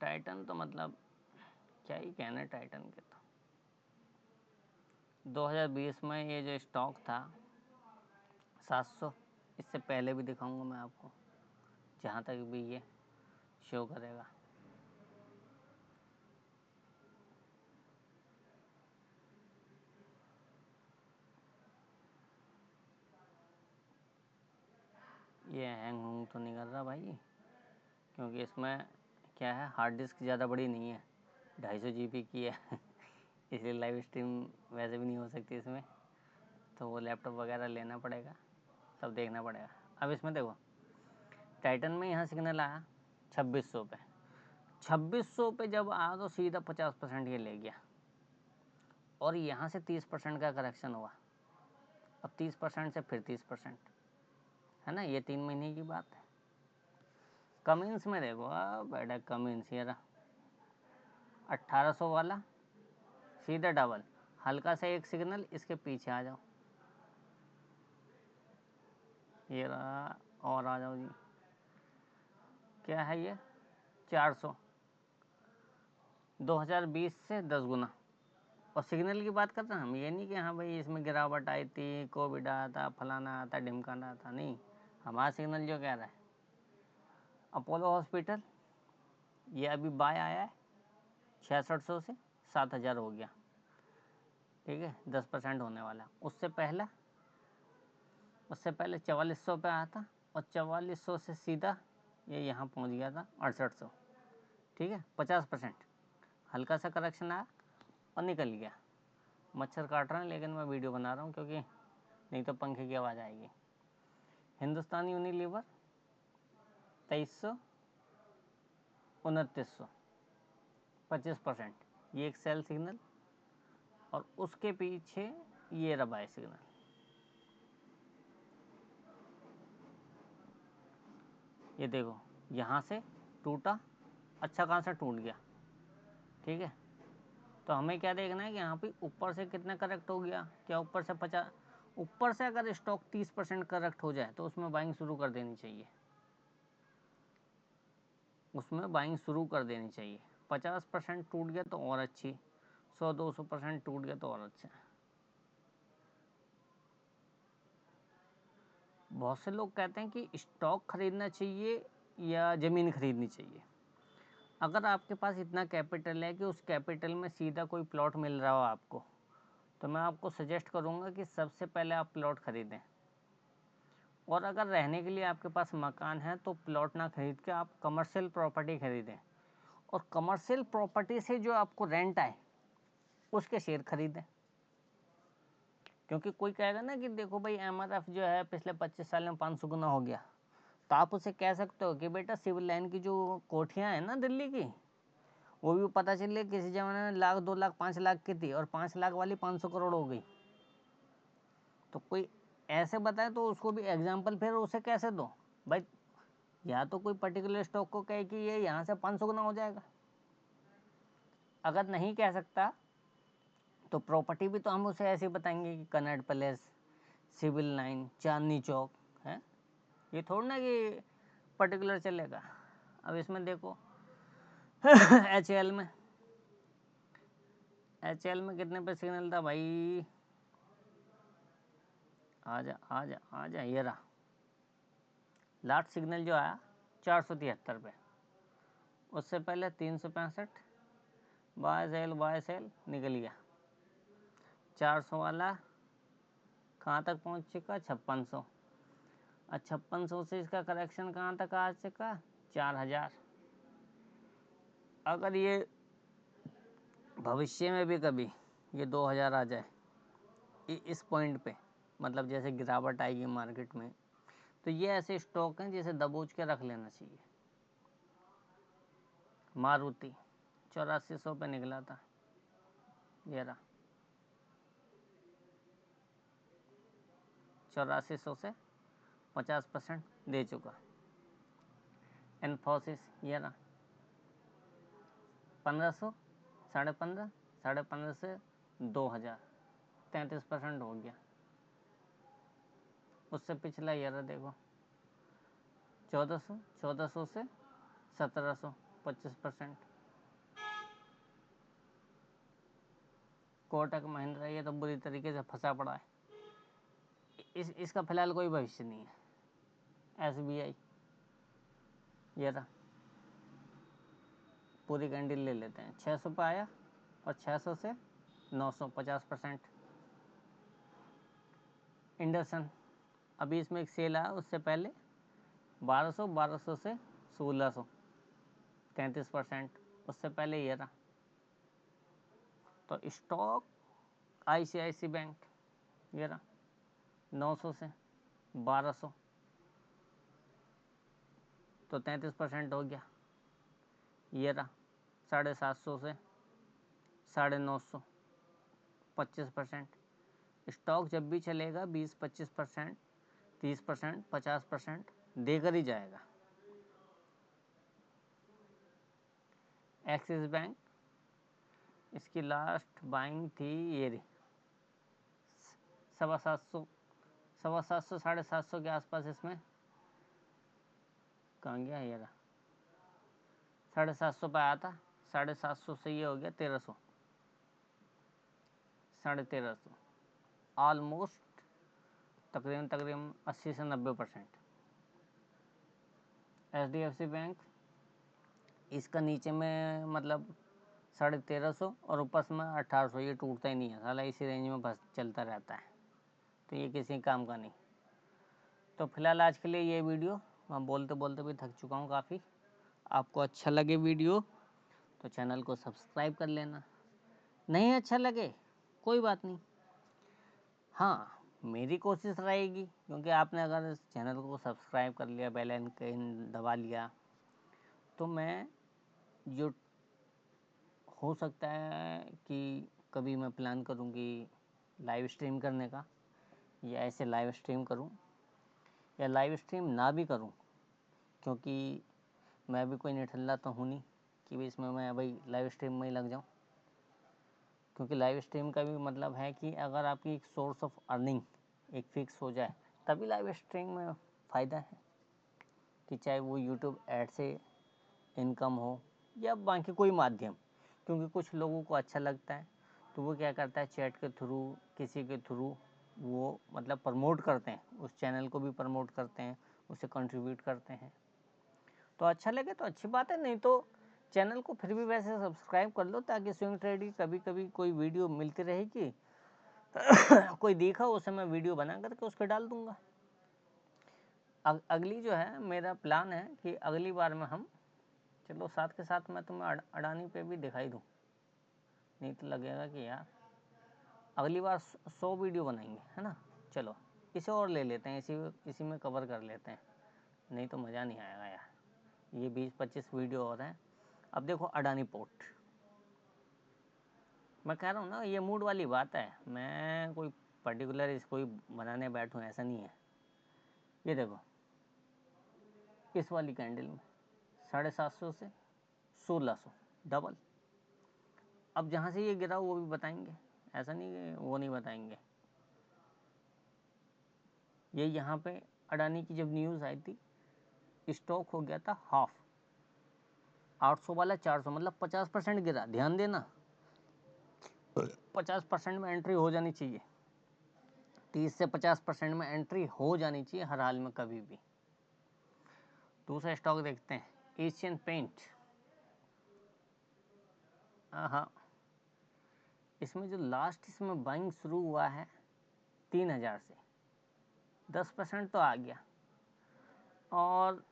टाइटन तो मतलब क्या ही कहना है टाइटन के। तो 2020 में ये जो स्टॉक था 700, इससे पहले भी दिखाऊंगा मैं आपको, जहाँ तक भी ये शो करेगा। ये हैंग होंग तो नहीं कर रहा भाई, क्योंकि इसमें क्या है, हार्ड डिस्क ज़्यादा बड़ी नहीं है, 250 GB की है इसलिए लाइव स्ट्रीम वैसे भी नहीं हो सकती इसमें, तो वो लैपटॉप वगैरह लेना पड़ेगा, सब देखना पड़ेगा। अब इसमें देखो टाइटन में यहाँ सिग्नल आया 2600 पे, 2600 पे जब आया तो सीधा 50% ये ले गया, और यहाँ से 30% का करेक्शन हुआ, अब 30% से फिर 30%, है ना, ये 3 महीने की बात है। कमिंस में देखो, बेटा कमिंस ये रहा 1800 वाला, सीधा डबल, हल्का सा एक सिग्नल, इसके पीछे आ जाओ, ये रहा, और आ जाओ जी, क्या है ये 400, 2020 से 10 गुना। और सिग्नल की बात करते हैं हम, ये नहीं कि हाँ भाई इसमें गिरावट आई थी, कोविड आया था, फलाना आता, ढिमकाना आता, नहीं, हमारा सिग्नल जो कह रहा है, अपोलो हॉस्पिटल ये अभी बाय आया है 6600 से 7000 हो गया, ठीक है, 10% होने वाला। उससे पहले 4400 पे आया था, और 4400 से सीधा ये यहाँ पहुँच गया था 6800, ठीक है, 50%, हल्का सा करेक्शन आया और निकल गया। मच्छर काट रहे हैं, लेकिन मैं वीडियो बना रहा हूँ क्योंकि नहीं तो पंखे की आवाज़ आएगी। हिंदुस्तान यूनिलीवर 2300, 2900, 25%, ये एक सेल सिग्नल, और उसके पीछे ये रहा बाय सिग्नल। ये देखो यहाँ से टूटा, अच्छा खासा टूट गया, ठीक है। तो हमें क्या देखना है कि यहाँ पे ऊपर से कितना करेक्ट हो गया, क्या ऊपर से ऊपर से अगर स्टॉक 30% करेक्ट हो जाए तो उसमें बाइंग शुरू कर देनी चाहिए, उसमें बाइंग शुरू कर देनी चाहिए। 50% टूट गया तो और अच्छी, 100-200% टूट गया तो और अच्छा। बहुत से लोग कहते हैं कि स्टॉक खरीदना चाहिए या ज़मीन खरीदनी चाहिए। अगर आपके पास इतना कैपिटल है कि उस कैपिटल में सीधा कोई प्लॉट मिल रहा हो आपको, तो मैं आपको सजेस्ट करूंगा कि सबसे पहले आप प्लॉट खरीदें। और अगर रहने के लिए आपके पास मकान है तो प्लॉट ना खरीद के आप कमर्शियल प्रॉपर्टी खरीदें, और कमर्शियल प्रॉपर्टी से जो आपको रेंट आए उसके शेयर खरीदें। क्योंकि कोई कहेगा ना कि देखो भाई एमआरएफ जो है पिछले 25 साल में 500 गुना हो गया, तो आप उसे कह सकते हो कि बेटा सिविल लाइन की जो कोठियाँ हैं ना दिल्ली की, वो भी पता चले किसी जमाने में 1,00,000, 2,00,000, 5,00,000 की थी और 5,00,000 वाली 500 करोड़ हो गई। तो कोई ऐसे बताए तो उसको भी एग्जाम्पल फिर उसे कैसे दो भाई, या तो कोई पर्टिकुलर स्टॉक को कहे कि ये यहाँ से 500 गुना हो जाएगा। अगर नहीं कह सकता तो प्रॉपर्टी भी तो हम उसे ऐसे बताएंगे कि Connaught palace, civil line, Chandni Chowk है। ये थोड़ा ना कि पर्टिकुलर चलेगा। अब इसमें देखो HAL में कितने पे सिग्नल था भाई, आजा आजा आजा, ये रहा लास्ट सिग्नल जो आया 473 पे। उससे पहले 365 बाय सेल निकल गया। 400 वाला कहाँ तक पहुँच चुका, 5600। और 5600 से इसका करेक्शन कहाँ तक आ चुका, 4000। अगर ये भविष्य में भी कभी ये 2000 आ जाए इस पॉइंट पे, मतलब जैसे गिरावट आएगी मार्केट में, तो ये ऐसे स्टॉक हैं जिसे दबोच के रख लेना चाहिए। मारुति 8400 पे निकला था, ये रहा 8400 से 50% दे चुका। इन्फोसिस ये रहा 1500, 1550, 1550 से 2000, 33% हो गया। उससे पिछला ये रहा देखो 1400, 1400 से 1700, 25%। कोटक महिंद्रा ये तो बुरी तरीके से फंसा पड़ा है, इसका फिलहाल कोई भविष्य नहीं है। SBI ये रहा, पूरी कैंडल ले लेते हैं, 600 पे आया और 600 से 900, 50%। इंडसन अभी इसमें एक सेल आया, उससे पहले 1200, 1200 से 1600, 33%। उससे पहले ये रहा। तो स्टॉक ICICI बैंक ये रहा 900 से 1200, तो 33% हो गया। ये रहा 750 से 950, 25%। स्टॉक जब भी चलेगा 20-25%, 30%, 50% देकर ही जाएगा। एक्सिस बैंक इसकी लास्ट बाइंग थी ये रही 750, 750, 750 के आसपास। इसमें कहाँ गया, ये रहा 750 पे आया था, 750 से ये हो गया 1300, 1350, ऑलमोस्ट तकरीबन 80 से 90%। HDFC बैंक इसका नीचे में मतलब 1350 और ऊपर में 1800, ये टूटता ही नहीं है साला, इसी रेंज में बस चलता रहता है, तो ये किसी काम का नहीं। तो फिलहाल आज के लिए ये वीडियो, मैं बोलते बोलते भी थक चुका हूँ काफ़ी। आपको अच्छा लगे वीडियो तो चैनल को सब्सक्राइब कर लेना, नहीं अच्छा लगे कोई बात नहीं। हाँ, मेरी कोशिश रहेगी, क्योंकि आपने अगर इस चैनल को सब्सक्राइब कर लिया, बेल आइकन दबा लिया, तो मैं जो हो सकता है कि कभी मैं प्लान करूँगी लाइव स्ट्रीम करने का, या ऐसे लाइव स्ट्रीम करूँ या लाइव स्ट्रीम ना भी करूँ, क्योंकि मैं भी कोई निठल्ला तो हूँ नहीं कि भी इसमें मैं भाई लाइव स्ट्रीम में ही लग जाऊँ। क्योंकि लाइव स्ट्रीम का भी मतलब है कि अगर आपकी एक सोर्स ऑफ अर्निंग एक फिक्स हो जाए तभी लाइव स्ट्रीमिंग में फ़ायदा है, कि चाहे वो यूट्यूब ऐड से इनकम हो या बाकी कोई माध्यम। क्योंकि कुछ लोगों को अच्छा लगता है तो वो क्या करता है, चैट के थ्रू, किसी के थ्रू वो मतलब प्रमोट करते हैं, उस चैनल को भी प्रमोट करते हैं, उसे कंट्रीब्यूट करते हैं। तो अच्छा लगे तो अच्छी बात है, नहीं तो चैनल को फिर भी वैसे सब्सक्राइब कर लो, ताकि स्विंग ट्रेड की कभी कभी कोई वीडियो मिलती रहेगी कोई देखा उसे मैं वीडियो बना करके उसके डाल दूंगा। अगली जो है मेरा प्लान है कि अगली बार में हम, चलो साथ के साथ मैं तुम्हें अडानी पे भी दिखाई दूँ, नहीं तो लगेगा कि यार अगली बार 100 वीडियो बनाएंगे, है ना। चलो इसे और ले लेते हैं, इसी में कवर कर लेते हैं, नहीं तो मज़ा नहीं आएगा यार, ये 20-25 वीडियो और हैं। अब देखो अडानी पोर्ट, मैं कह रहा हूँ ना, ये मूड वाली बात है, मैं कोई पर्टिकुलर इसको ही बनाने बैठूँ ऐसा नहीं है। ये देखो इस वाली कैंडल में 750 से 1600 डबल। अब जहाँ से ये गिरा वो भी बताएंगे, ऐसा नहीं कि वो नहीं बताएंगे। ये यहाँ पे अडानी की जब न्यूज़ आई थी, स्टॉक हो गया था हाफ, 800 वाला 400, मतलब 50% गिरा। ध्यान देना 50% में एंट्री हो जानी चाहिए, 30 से 50% में एंट्री हो जानी चाहिए हर हाल में कभी भी। दूसरा स्टॉक देखते हैं, एशियन पेंट। हाँ, इसमें जो लास्ट इसमें बाइंग शुरू हुआ है 3000 से, 10% तो आ गया। और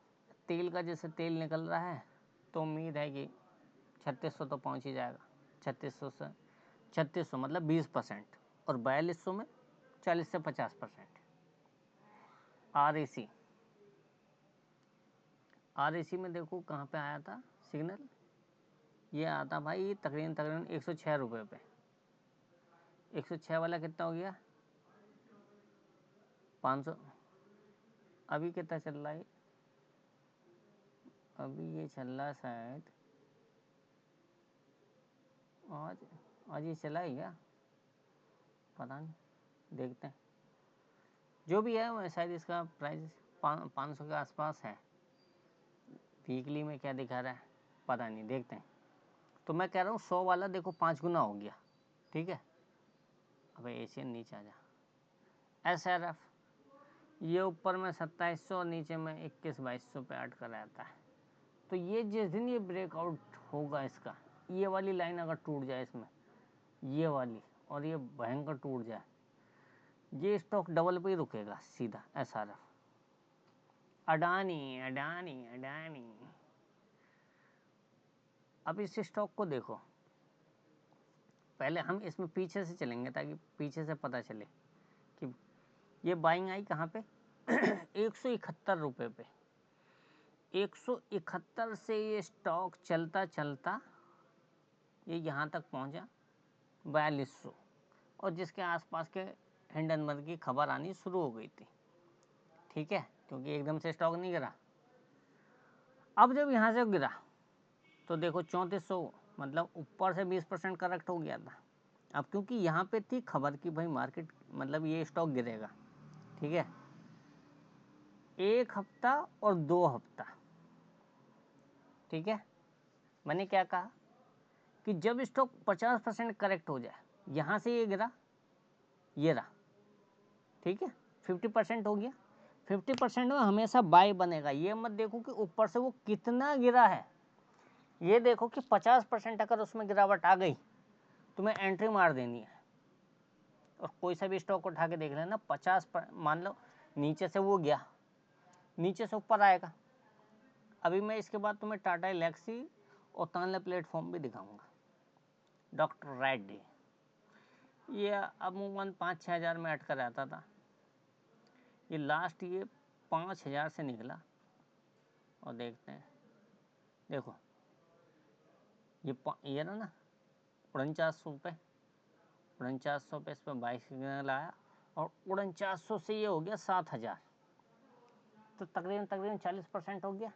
तेल का जैसे तेल निकल रहा है तो उम्मीद है कि 3600 तो पहुंच ही जाएगा। 3600 से 3600 मतलब 20%, और 4200 में 40 से 50%। आर ए सी में देखो कहाँ पे आया था सिग्नल, ये आता भाई तकरीबन 106 रुपये पे। 106 वाला कितना हो गया, 500। अभी कितना चल रहा है, अभी ये चल रहा है शायद आज ये चला ही क्या, पता नहीं, देखते हैं। जो भी है शायद इसका प्राइस 500 के आसपास है। वीकली में क्या दिखा रहा है पता नहीं, देखते हैं। तो मैं कह रहा हूँ 100 वाला देखो 5 गुना हो गया, ठीक है। अब एशियन नीचे आ जा, SRF ये ऊपर में 2700 और नीचे में 21-2200 पे ऐड कर आता है। तो ये जिस दिन ये ब्रेकआउट होगा इसका, ये वाली लाइन अगर टूट जाए इसमें, ये वाली, और ये भयंकर टूट जाए, ये स्टॉक डबल पे ही रुकेगा सीधा। SRF, अडानी अडानी अडानी। अब इस स्टॉक को देखो, पहले हम इसमें पीछे से चलेंगे ताकि पीछे से पता चले कि ये बाइंग आई कहाँ पे 171 रुपये पे। 171 से ये स्टॉक चलता चलता ये यहाँ तक पहुँचा 4200, और जिसके आसपास के हिंडनबर्ग की खबर आनी शुरू हो गई थी, ठीक है, क्योंकि एकदम से स्टॉक नहीं गिरा। अब जब यहाँ से गिरा तो देखो 3400, मतलब ऊपर से 20% करेक्ट हो गया था। अब क्योंकि यहाँ पे थी खबर कि भाई मार्केट मतलब ये स्टॉक गिरेगा, ठीक है, 1 हफ्ता और 2 हफ्ता, ठीक है। मैंने क्या कहा कि जब स्टॉक 50% करेक्ट हो जाए, यहाँ से ये गिरा, ये रहा, ठीक है, 50% हो गया। 50% में हमेशा बाय बनेगा। ये मत देखो कि ऊपर से वो कितना गिरा है, ये देखो कि 50% अगर उसमें गिरावट आ गई तुम्हें एंट्री मार देनी है। और कोई सा भी स्टॉक उठा के देख लेना, 50 मान लो नीचे से वो गया, नीचे से ऊपर आएगा। अभी मैं इसके बाद तुम्हें टाटा एलेक्सी और तानला प्लेटफॉर्म भी दिखाऊंगा। डॉक्टर रेड्डी ये अमूमन 5-6 हज़ार में अटका रहता था, ये लास्ट ये 5000 से निकला। और देखते हैं, देखो ये ना 4900 पे, 4900 पे इस पर 22 सिग्नल आया, और 4900 से ये हो गया 7000, तो तकरीबन 40% हो गया।